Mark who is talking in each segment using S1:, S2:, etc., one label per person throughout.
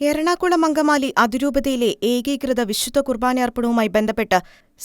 S1: എറണാകുളം അങ്കമാലി അതിരൂപതയിലെ ഏകീകൃത വിശുദ്ധ കുർബാനയർപ്പണവുമായി ബന്ധപ്പെട്ട്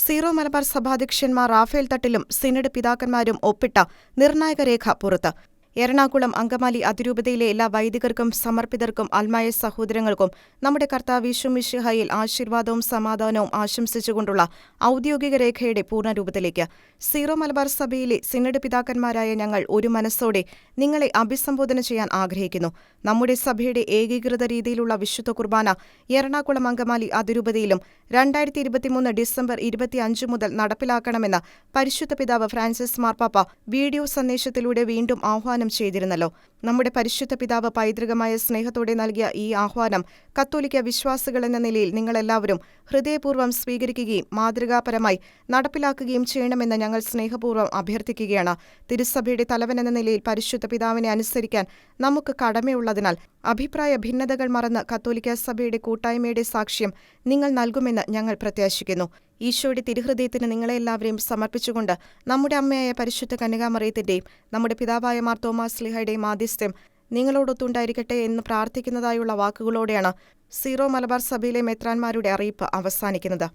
S1: സീറോ മലബാർ സഭാധ്യക്ഷന്മാർ റാഫേൽ തട്ടിലും സിനഡ് പിതാക്കന്മാരും ഒപ്പിട്ട നിർണായക രേഖ പുറത്ത്. എറണാകുളം അങ്കമാലി അതിരൂപതയിലെ എല്ലാ വൈദികർക്കും സമർപ്പിതർക്കും അൽമായ സഹോദരങ്ങൾക്കും നമ്മുടെ കർത്താവ് യേശു മിശിഹായിൽ ആശീർവാദവും സമാധാനവും ആശംസിച്ചുകൊണ്ടുള്ള ഔദ്യോഗിക രേഖയുടെ പൂർണ്ണരൂപത്തിലേക്ക് സീറോ മലബാർ സഭയിലെ സിനഡ് പിതാക്കന്മാരായ ഞങ്ങൾ ഒരു മനസ്സോടെ നിങ്ങളെ അഭിസംബോധന ചെയ്യാൻ ആഗ്രഹിക്കുന്നു. നമ്മുടെ സഭയുടെ ഏകീകൃത രീതിയിലുള്ള വിശുദ്ധ കുർബാന എറണാകുളം അങ്കമാലി അതിരൂപതയിലും 2023 ഡിസംബർ 25 മുതൽ നടപ്പിലാക്കണമെന്ന് പരിശുദ്ധ പിതാവ് ഫ്രാൻസിസ് മാർപ്പാപ്പ വീഡിയോ സന്ദേശത്തിലൂടെ വീണ്ടും ആഹ്വാനം ചെയ്തിരുന്നല്ലോ. നമ്മുടെ പരിശുദ്ധ പിതാവ് പൈതൃകമായ സ്നേഹത്തോടെ നൽകിയ ഈ ആഹ്വാനം കത്തോലിക്ക വിശ്വാസികൾ എന്ന നിലയിൽ നിങ്ങളെല്ലാവരും ഹൃദയപൂർവ്വം സ്വീകരിക്കുകയും മാതൃകാപരമായി നടപ്പിലാക്കുകയും ചെയ്യണമെന്ന് ഞങ്ങൾ സ്നേഹപൂർവ്വം അഭ്യർത്ഥിക്കുകയാണ്. തിരുസഭയുടെ തലവൻ എന്ന നിലയിൽ പരിശുദ്ധ പിതാവിനെ അനുസരിക്കാൻ നമുക്ക് കടമയുള്ളതിനാൽ അഭിപ്രായ ഭിന്നതകൾ മറന്ന് കത്തോലിക്ക സഭയുടെ കൂട്ടായ്മയുടെ സാക്ഷ്യം നിങ്ങൾ നൽകുമെന്ന് ഞങ്ങൾ പ്രത്യാശിക്കുന്നു. ഈശോയുടെ തിരുഹൃദയത്തിന് നിങ്ങളെല്ലാവരെയും സമർപ്പിച്ചുകൊണ്ട് നമ്മുടെ അമ്മയായ പരിശുദ്ധ കന്യകാമറിയത്തിന്റെയും നമ്മുടെ പിതാവായ മാർ തോമാ ശ്ലീഹായുടെയും മാധ്യസ്ഥ്യം നിങ്ങളോടൊത്തുണ്ടായിരിക്കട്ടെ എന്ന് പ്രാർത്ഥിക്കുന്നതായുള്ള വാക്കുകളോടെയാണ് സീറോ മലബാർ സഭയിലെ മെത്രാന്മാരുടെ അറിയിപ്പ് അവസാനിക്കുന്നത്.